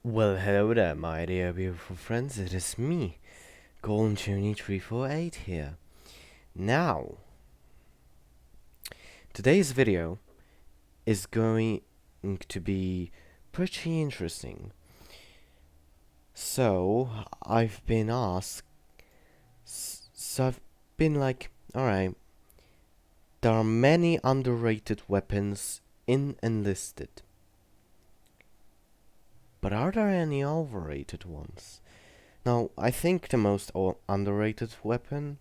Well, hello there, my dear beautiful friends. It is me, Golden Journey 348 here. Now, today's video is going to be pretty interesting. So, I've been asked, so I've been like, alright, there are many underrated weapons in Enlisted, but are there any overrated ones? Now, I think the most underrated weapon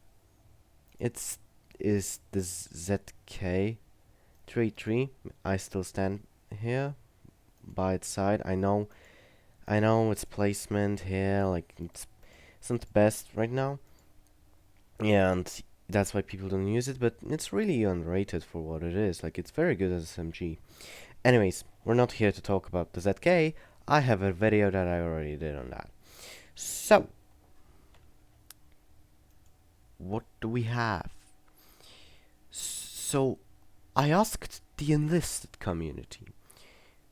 It's is the ZK-33. I still stand here by its side. I know its placement here, like it's not the best right now. Yeah, and that's why people don't use it, but it's really underrated for what it is. Like it's very good as SMG. Anyways, we're not here to talk about the ZK. I have a video that I already did on that. So, what do we have? So, I asked the enlisted community,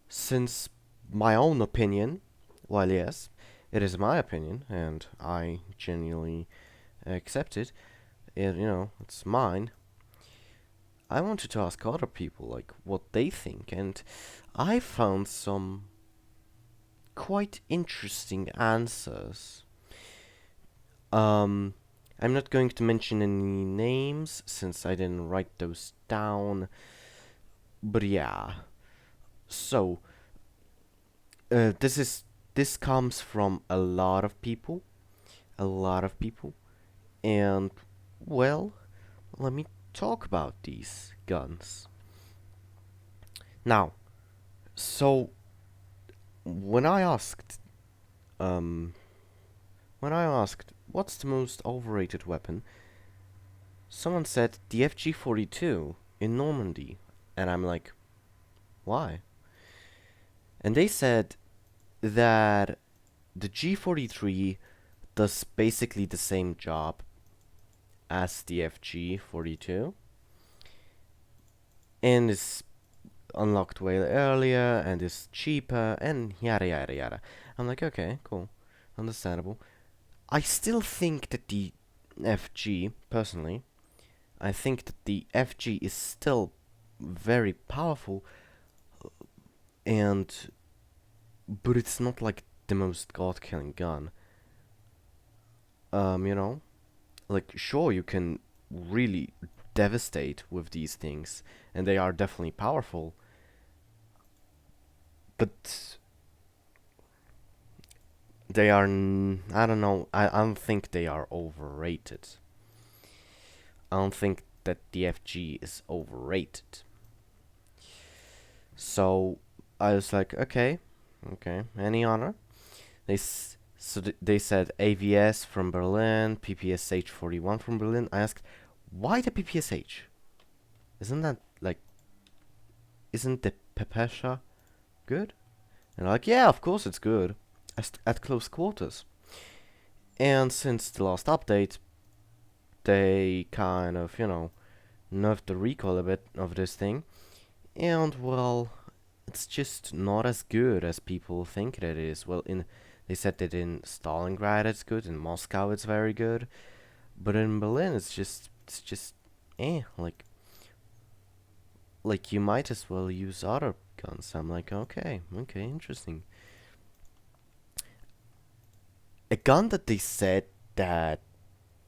since my own opinion, well, yes, it is my opinion, and I genuinely accept it, it's mine. I wanted to ask other people, like, what they think, and I found some quite interesting answers. Um, I'm not going to mention any names, since I didn't write those down, but yeah. So, this comes from a lot of people, and well, let me talk about these guns. Now, so when I asked, um, what's the most overrated weapon, someone said the FG-42 in Normandy, and I'm like, why? And they said that the G43 does basically the same job as the FG-42 and is unlocked way earlier and is cheaper and yada yada yada. I'm like, okay, cool, understandable. I still think that the FG, personally, I think that the FG is still very powerful, and but it's not like the most god-killing gun. You know, like sure you can really devastate with these things, and they are definitely powerful, but I don't know, I don't think they are overrated. I don't think that the FG is overrated. So I was like, okay, any honor? They said AVS from Berlin, PPSH 41 from Berlin. I asked, why the PPSH? Isn't that like, isn't the Pepesha good? And they're like, yeah, of course it's good, at close quarters. And since the last update, they kind of, nerfed the recoil a bit of this thing. And, well, it's just not as good as people think it is. Well, they said that in Stalingrad it's good, in Moscow it's very good, but in Berlin it's just like you might as well use other guns. I'm like, okay, interesting. A gun that they said that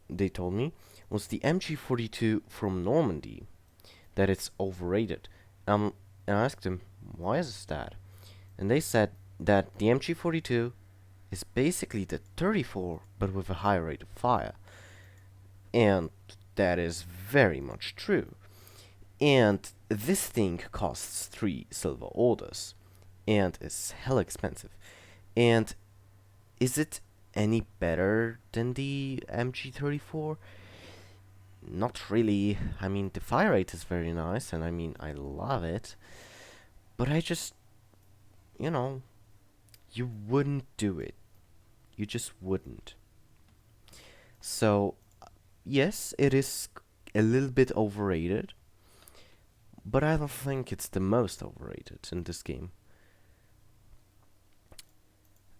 they told me was the MG42 from Normandy, that it's overrated. And I asked them, why is that? And they said that the MG42 is basically the 34 but with a higher rate of fire. And that is very much true. And this thing costs 3 silver orders and is hell expensive. And is it any better than the MG34? Not really. I mean, the fire rate is very nice, and I mean, I love it. But I just, you know, you wouldn't do it. You just wouldn't. So, yes, it is a little bit overrated, but I don't think it's the most overrated in this game.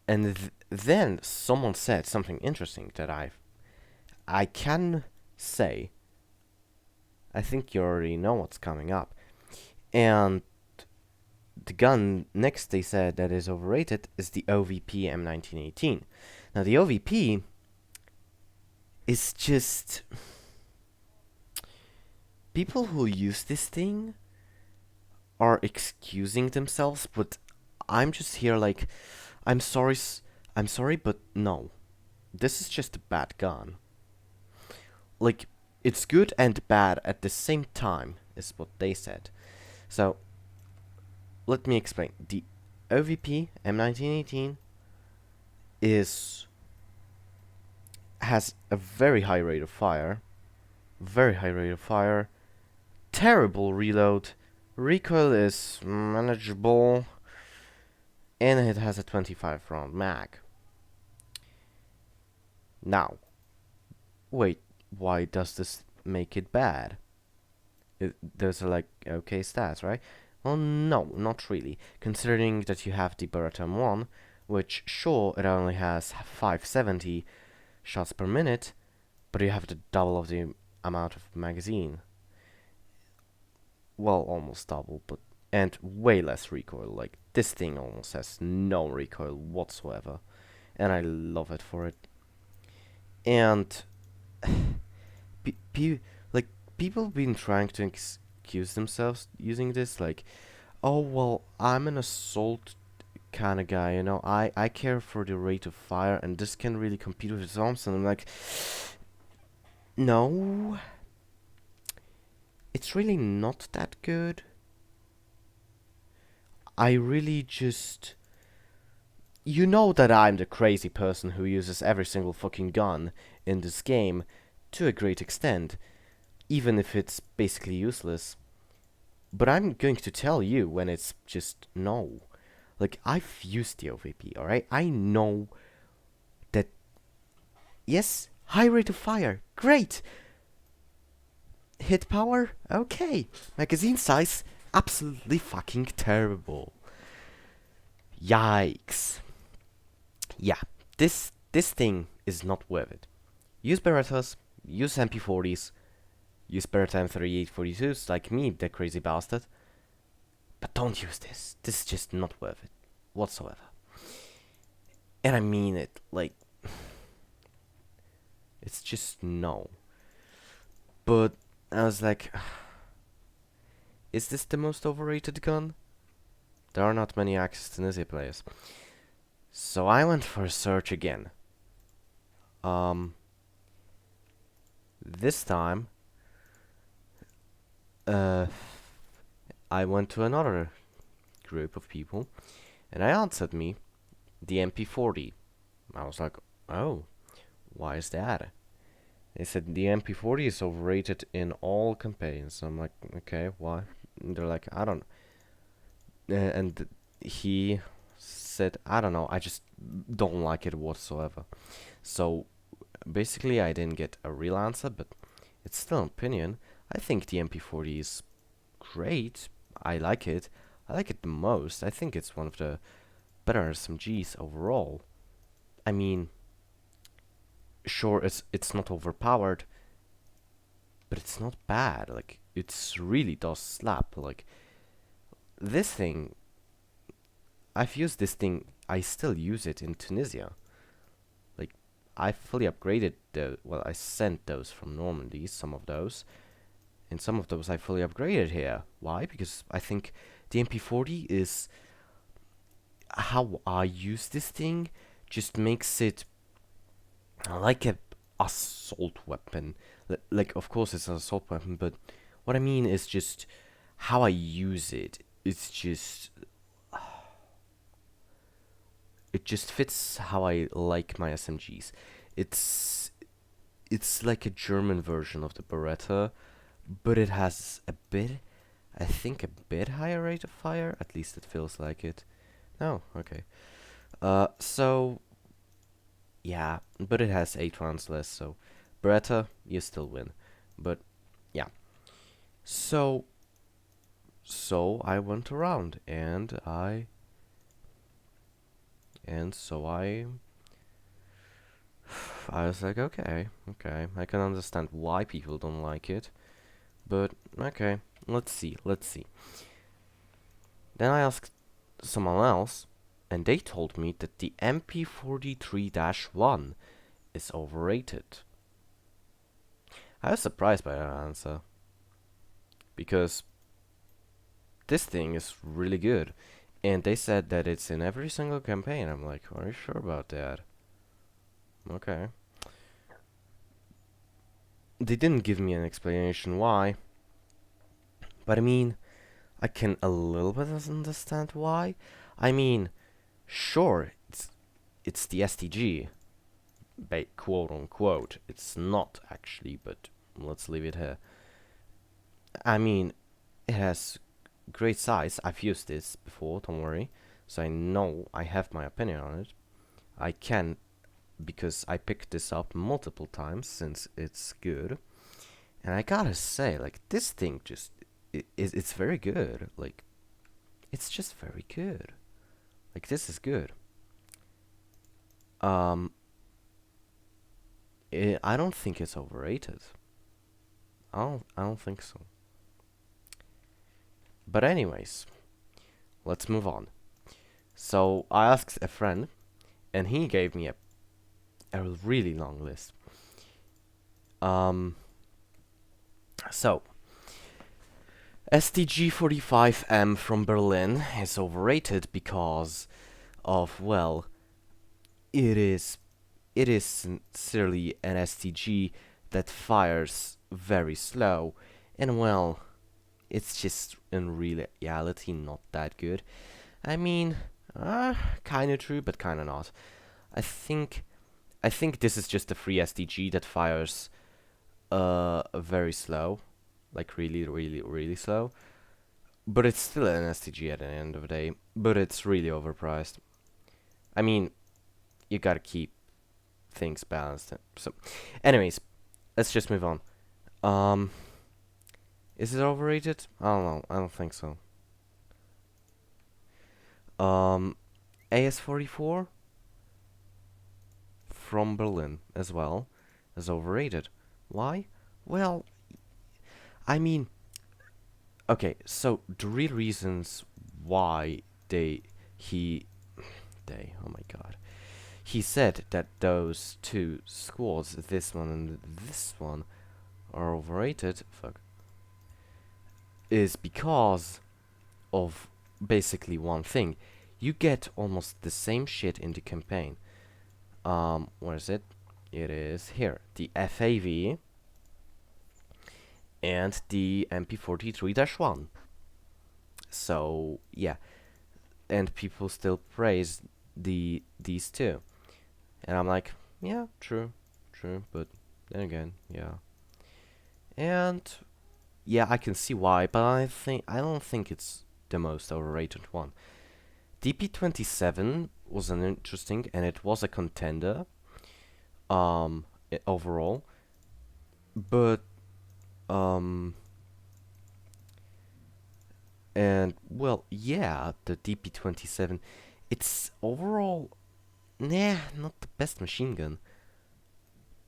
And then someone said something interesting that I can say. I think you already know what's coming up. And the gun next they said that is overrated is the OVP M1918. Now the OVP is just people who use this thing are excusing themselves, but I'm just here like I'm sorry I'm sorry, but no. This is just a bad gun. Like it's good and bad at the same time is what they said. So let me explain. The OVP M1918 is has a very high rate of fire, terrible reload, recoil is manageable, and it has a 25 round mag. Now, wait, why does this make it bad? Those are like okay stats, right? Well, no, not really, considering that you have the Beretta M1, which sure it only has 570 shots per minute, but you have the double of the amount of magazine. Well, almost double, but and way less recoil. Like this thing almost has no recoil whatsoever, and I love it for it. And like people have been trying to excuse themselves using this, like, oh well, I'm an assault kind of guy, you know. I care for the rate of fire, and this can really compete with Thompson. I'm like, no, it's really not that good. I really just. You know that I'm the crazy person who uses every single fucking gun in this game to a great extent, even if it's basically useless. But I'm going to tell you when it's just no. Like, I've used the OVP, alright? I know that, yes, high rate of fire, great! Hit power, okay. Magazine size, absolutely fucking terrible. Yikes. Yeah, this thing is not worth it. Use Berettas, use MP40s, use Beretta M3842s like me, the crazy bastard. But don't use this. This is just not worth it whatsoever. And I mean it, like, it's just no. But I was like, is this the most overrated gun? There are not many Axis Tunisia players. So I went for a search again. This time, I went to another group of people, and I answered me the MP40. I was like, oh, why is that? They said the MP40 is overrated in all campaigns. I'm like, okay, why? And they're like, I don't know. And he said, I don't know, I just don't like it whatsoever. So basically, I didn't get a real answer, but it's still an opinion. I think the MP40 is great. I like it. I like it the most. I think it's one of the better SMGs overall. I mean, sure, it's not overpowered, but it's not bad. Like, it's really does slap. Like, this thing, I've used this thing, I still use it in Tunisia. Like, I fully upgraded well, I sent those from Normandy, some of those, and some of those I fully upgraded here. Why? Because I think the MP40 is how I use this thing just makes it like a assault weapon. Like, of course, it's an assault weapon, but what I mean is just how I use it. It's just it just fits how I like my SMGs. It's it's like a German version of the Beretta, but it has a bit, I think, a bit higher rate of fire. At least it feels like it. Oh, okay. So yeah, but it has 8 rounds less, so Beretta, you still win. But yeah. So I went around and and so I was like, okay, I can understand why people don't like it, but okay, let's see. Then I asked someone else, and they told me that the MP43-1 is overrated. I was surprised by that answer, because this thing is really good, and they said that it's in every single campaign. I'm like, are you sure about that? Okay. They didn't give me an explanation why, but I mean, I can a little bit understand why. I mean, sure, it's the STG, quote unquote. It's not actually, but let's leave it here. I mean, it has great size. I've used this before, don't worry. So I know I have my opinion on it. I can, because I picked this up multiple times since it's good. And I gotta say, like, this thing just, it's very good. Like, it's just very good. Like, this is good. Um, I don't think it's overrated. I don't think so. But anyways, let's move on. So I asked a friend, and he gave me a really long list. Um, so STG-45M from Berlin is overrated because of, well, it is sincerely an STG that fires very slow, and well, it's just in reality not that good. I mean, kinda true, but kinda not. I think this is just a free STG that fires very slow, like really slow. But it's still an STG at the end of the day. But it's really overpriced. I mean, you gotta keep things balanced. So, anyways, let's just move on. Um, is it overrated? I don't know. I don't think so. Um, AS44 from Berlin as well is overrated. Why? Well, I mean, okay, so the real reasons why oh my god, he said that those two squads, this one and this one, are overrated, is because of basically one thing. You get almost the same shit in the campaign. Where is it? It is here. The FAV and the MP43-1. So, yeah. And people still praise these two. And I'm like, yeah, true, but then again, yeah. And yeah, I can see why, but I don't think it's the most overrated one. DP27 was an interesting, and it was a contender, overall, but and well, yeah, the DP27, it's overall, nah, not the best machine gun,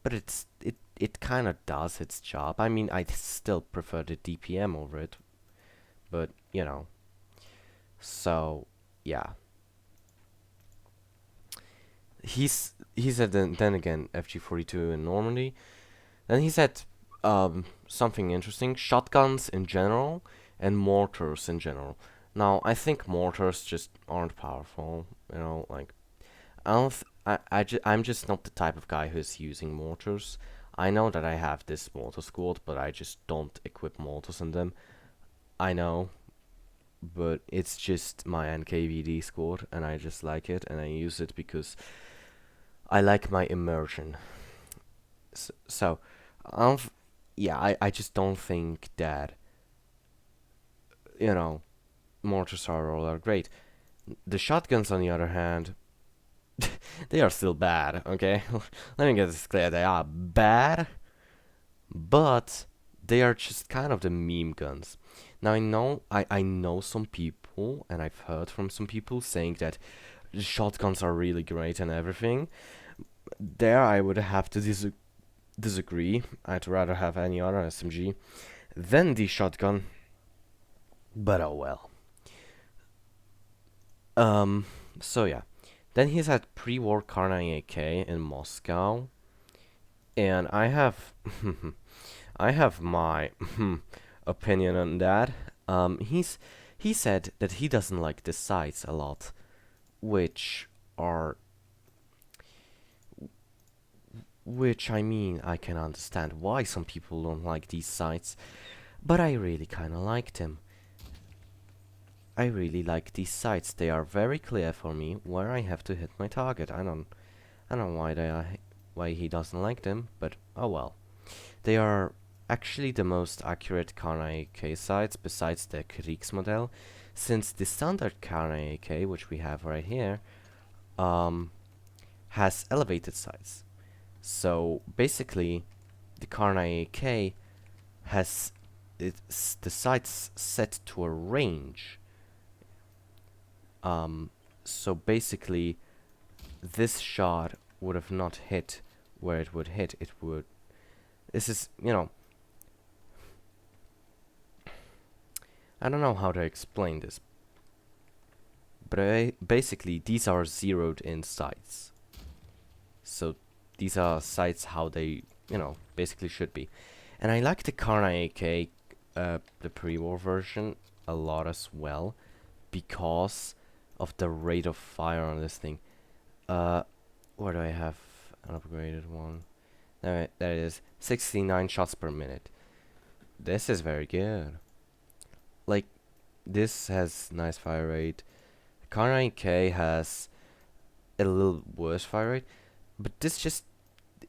but it kind of does its job. I mean, I still prefer the DPM over it, but you know. So yeah, he said then again FG42 in Normandy. Then he said something interesting: shotguns in general and mortars in general. Now I think mortars just aren't powerful. You know, like I don't. I'm just not the type of guy who's using mortars. I know that I have this mortar squad, but I just don't equip mortars in them. I know, but it's just my NKVD squad, and I just like it, and I use it because I like my immersion. So, yeah, I just don't think that, you know, mortars are all are great. The shotguns, on the other hand, they are still bad, okay? Let me get this clear. They are bad, but they are just kind of the meme guns. Now I know some people, and I've heard from some people saying that shotguns are really great and everything. There, I would have to disagree. I'd rather have any other SMG than the shotgun. But oh well. Um. So yeah. Then he's at pre-war Karna AK in Moscow, and I have I have my opinion on that. He said that he doesn't like the sights a lot, which are which I mean I can understand why some people don't like these sights, but I really kind of liked them. I really like these sights. They are very clear for me where I have to hit my target. I don't know why why he doesn't like them, but oh well. They are actually the most accurate Karna AK sights besides the Kriegsmodell, since the standard Karna AK, which we have right here, has elevated sights. So basically, the Karna AK has the sights set to a range. So basically, this shot would have not hit where it would hit. It would. This is, I don't know how to explain this, but basically these are zeroed in sights. So these are sights how they, basically should be. And I like the Karna AK, the pre-war version, a lot as well, because of the rate of fire on this thing. Where do I have an upgraded one? There it is, 69 shots per minute. This is very good. Like, this has nice fire rate. Karna AK has a little worse fire rate, but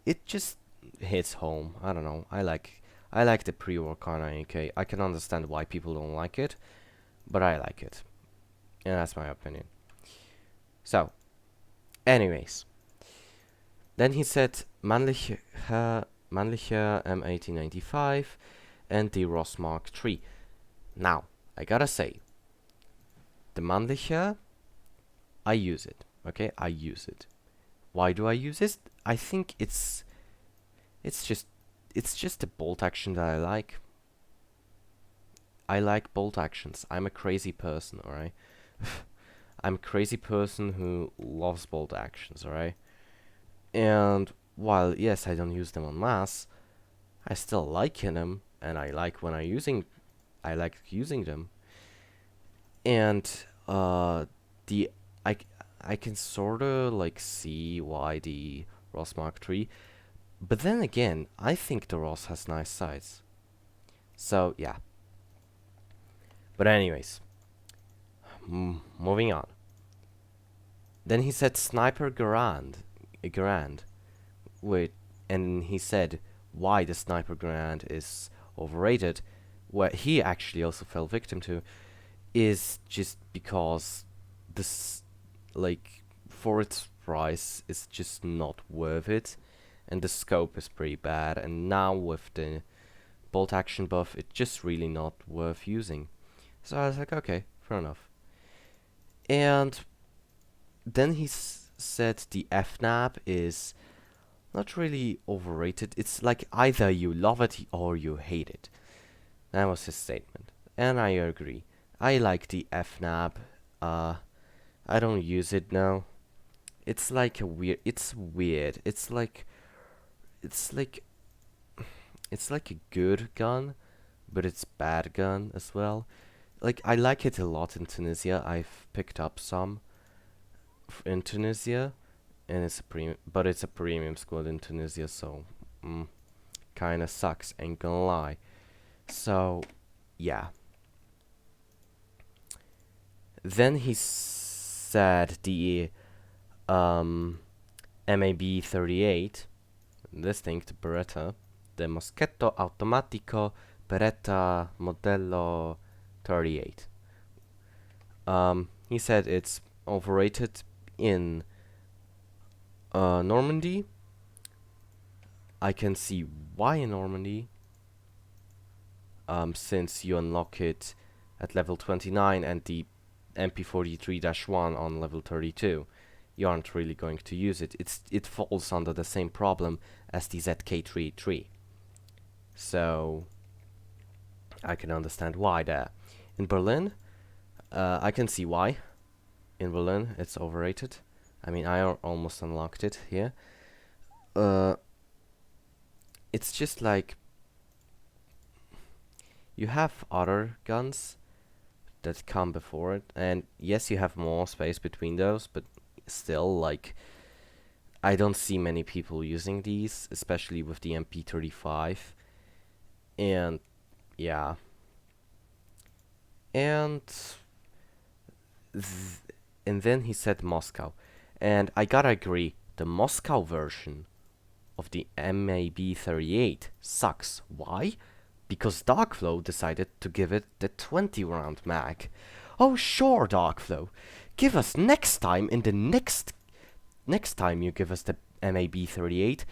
it just hits home. I don't know. I like the pre-war Karna AK. I can understand why people don't like it, but I like it, and that's my opinion. So, anyways, then he said männliche M1895 and the Ross Mark III. Now, I gotta say, the männliche, I use it. Okay, I use it. Why do I use it? I think it's just a bolt action that I like. I like bolt actions. I'm a crazy person, alright? I'm a crazy person who loves bolt actions, alright? And while, yes, I don't use them en masse, I still like them, and I like I like using them. And, the, I, I can sorta, like, see why the Ross Mark III, but then again, I think the Ross has nice sights. So, yeah. But anyways, moving on. Then he said Sniper Garand, wait, and he said why the Sniper Garand is overrated. What he actually also fell victim to is just because this, like, for its price, is just not worth it, and the scope is pretty bad. And now with the bolt action buff, it's just really not worth using. So I was like, okay, fair enough. And then he said the FNAB is not really overrated. It's like either you love it or you hate it. That was his statement. And I agree. I like the FNAB. I don't use it now. It's like it's weird. It's like it's like a good gun, but it's bad gun as well. Like, I like it a lot in Tunisia. I've picked up some in Tunisia, and but it's a premium squad in Tunisia, so kind of sucks. Ain't gonna lie. So, yeah. Then he said the MAB 38, this thing, the Beretta, the Moschetto Automatico Beretta Modello 38. He said it's overrated in Normandy. I can see why in Normandy, since you unlock it at level 29 and the MP43-1 on level 32. you aren't really going to use it. It falls under the same problem as the ZK-33. So I can understand why there. In Berlin, I can see why. In Berlin, it's overrated. I mean, I almost unlocked it here. It's just like you have other guns that come before it, and yes, you have more space between those, but still, like, I don't see many people using these, especially with the MP35. And yeah, and and then he said Moscow, and I gotta agree, the Moscow version of the MAB-38 sucks. Why? Because Darkflow decided to give it the 20-round mag. Oh sure, Darkflow, give us next time in the next time you give us the MAB-38,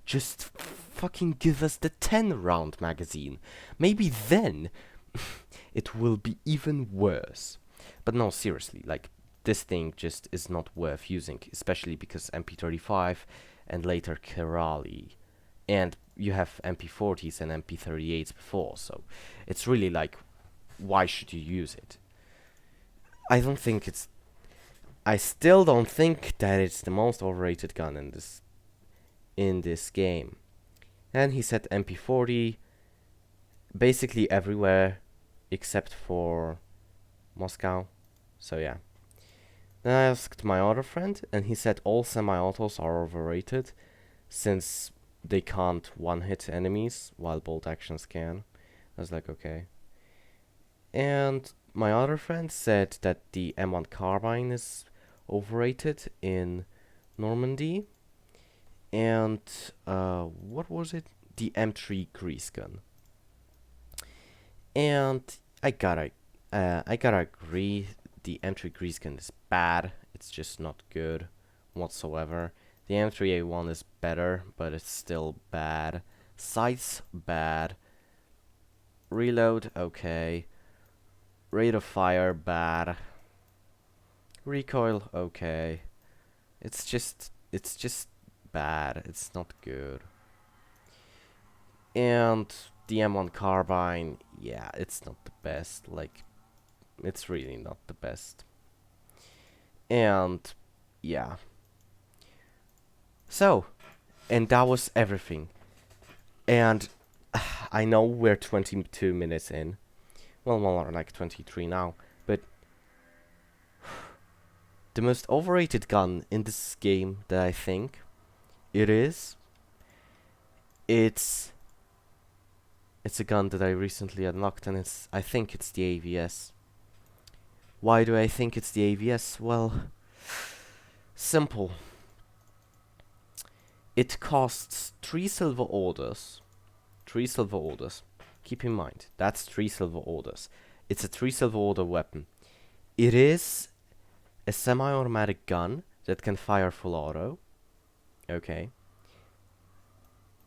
just fucking give us the 10-round magazine. Maybe then it will be even worse. But no, seriously, like, this thing just is not worth using, especially because MP35 and later Kerali, and you have MP40s and MP38s before, so it's really like, why should you use it? I don't think it's I still don't think that it's the most overrated gun in this game. And he said MP40 basically everywhere except for Moscow. So yeah. Then I asked my other friend, and he said all semi-autos are overrated since they can't one-hit enemies while bolt actions can. I was like, okay. And my other friend said that the M1 carbine is overrated in Normandy. And what was it? The M3 grease gun. And I gotta agree, the M3 grease gun is bad. It's just not good whatsoever. The M3A1 is better, but it's still bad. Sights, bad. Reload, okay. Rate of fire, bad. Recoil, okay. It's just bad. It's not good. And the M1 carbine, yeah, it's not the best. Like, it's really not the best. And yeah. So, and that was everything. And I know we're 22 minutes in. Well, more like 23 now. But the most overrated gun in this game that I think it's a gun that I recently unlocked, and I think it's the AVS. Why do I think it's the AVS? Well, simple. It costs 3 silver orders. 3 silver orders. Keep in mind, that's 3 silver orders. It's a 3 silver order weapon. It is a semi-automatic gun that can fire full auto. Okay.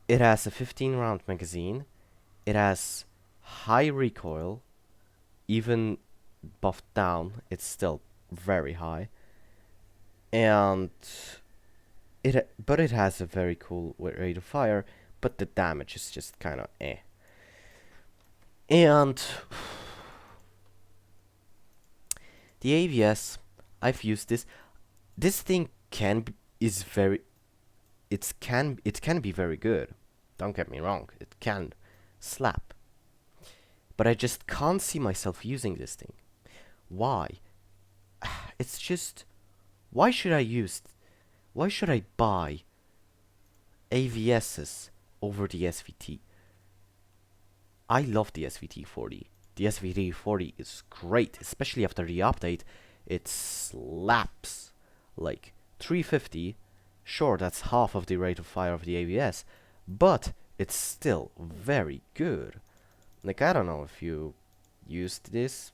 It has a 15-round magazine. It has high recoil. Even buffed down, it's still very high. And but it has a very cool rate of fire, but the damage is just kind of eh. And the AVS, I've used this. This thing it can be very good. Don't get me wrong, it can slap. But I just can't see myself using this thing. Why? It's just, why should I buy AVSs over the SVT? I love the SVT-40. The SVT-40 is great, especially after the update. It slaps. Like, 350, sure, that's half of the rate of fire of the AVS, but it's still very good. Like, I don't know if you used this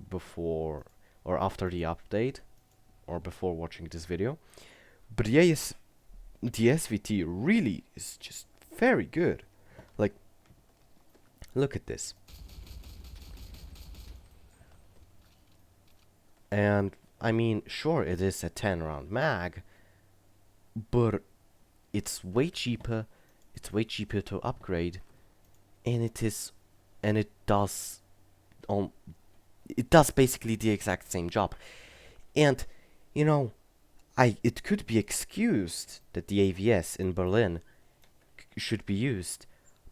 before or after the update, or before watching this video, but the SVT really is just very good. Like, look at this. And I mean, sure, it is a 10 round mag, but it's way cheaper. It's way cheaper to upgrade, and and um, it does basically the exact same job. And you know, it could be excused that the AVS in Berlin should be used,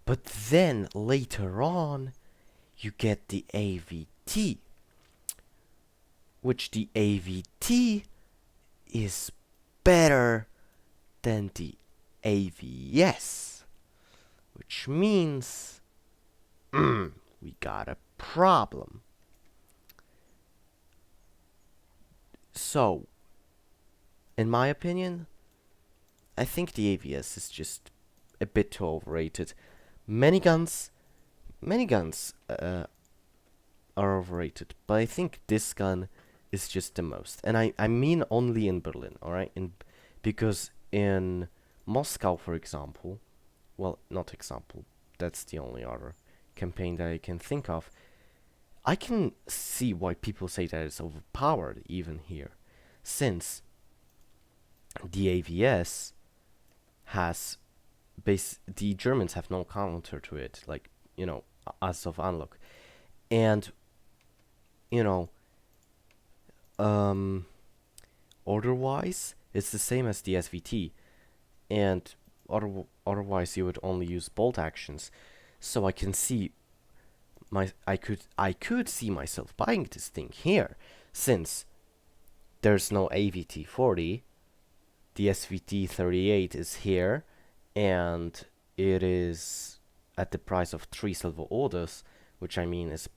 but then later on, you get the AVT, which the AVT is better than the AVS, which means we got a problem. So, in my opinion, I think the AVS is just a bit too overrated. Many guns, many guns are overrated, but I think this gun is just the most. And I mean only in Berlin, alright? Because in Moscow, for example, well, not example, that's the only other campaign that I can think of, I can see why people say that it's overpowered even here, since the AVS has the Germans have no counter to it, like, as of unlock. And, you know, um, order-wise, it's the same as the SVT, and otherwise you would only use bolt actions. So I can see I could see myself buying this thing here, since there's no AVT 40, the SVT 38 is here, and it is at the price of 3 silver orders, which I mean is a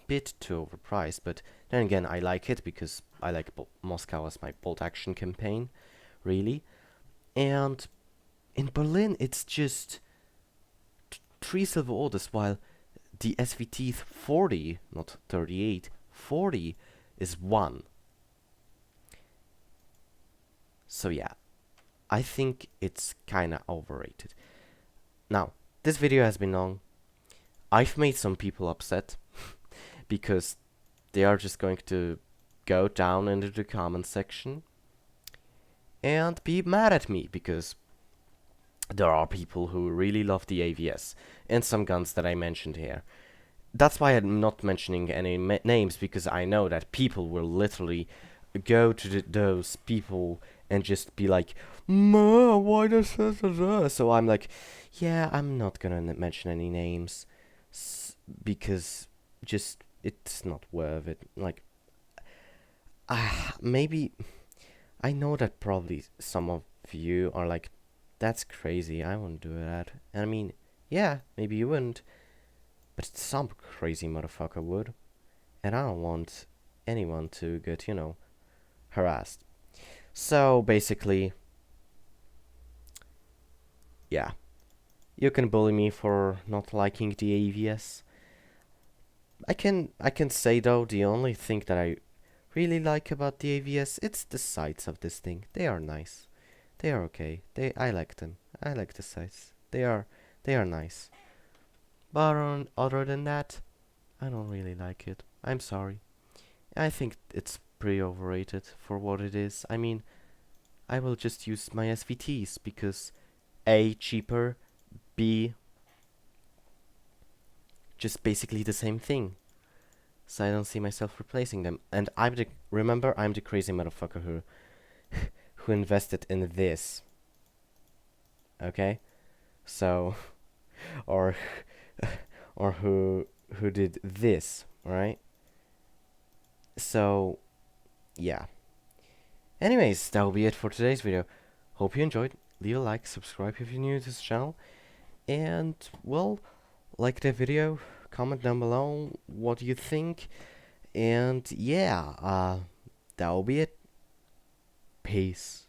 bit too overpriced, but then again I like it because I like Moscow as my bolt action campaign, really. And in Berlin it's just 3 silver orders, while the SVT 40, not 38, 40 is 1. So yeah, I think it's kinda overrated. Now, this video has been long. I've made some people upset because they are just going to go down into the comment section and be mad at me because there are people who really love the AVS and some guns that I mentioned here. That's why I'm not mentioning any names, because I know that people will literally go to those people and just be like, why does this? So I'm like, yeah, I'm not gonna mention any names because just it's not worth it. Like, maybe I know that probably some of you are like, that's crazy, I wouldn't do that. And I mean, yeah, maybe you wouldn't, but some crazy motherfucker would. And I don't want anyone to get, harassed. So basically, yeah, you can bully me for not liking the AVS. I can say though, the only thing that I really like about the AVS, it's the sights of this thing. They are nice. They are okay. I like them. I like the sights. They are nice. But other than that, I don't really like it. I'm sorry. I think it's pretty overrated for what it is. I mean, I will just use my SVTs because A, cheaper, B, just basically the same thing. So I don't see myself replacing them. And remember, I'm the crazy motherfucker who who invested in this. Okay? So, or or who did this, right? So, yeah. Anyways, that will be it for today's video. Hope you enjoyed. Leave a like, subscribe if you're new to this channel, and, well, like the video, comment down below what you think, and yeah, that will be it. Peace.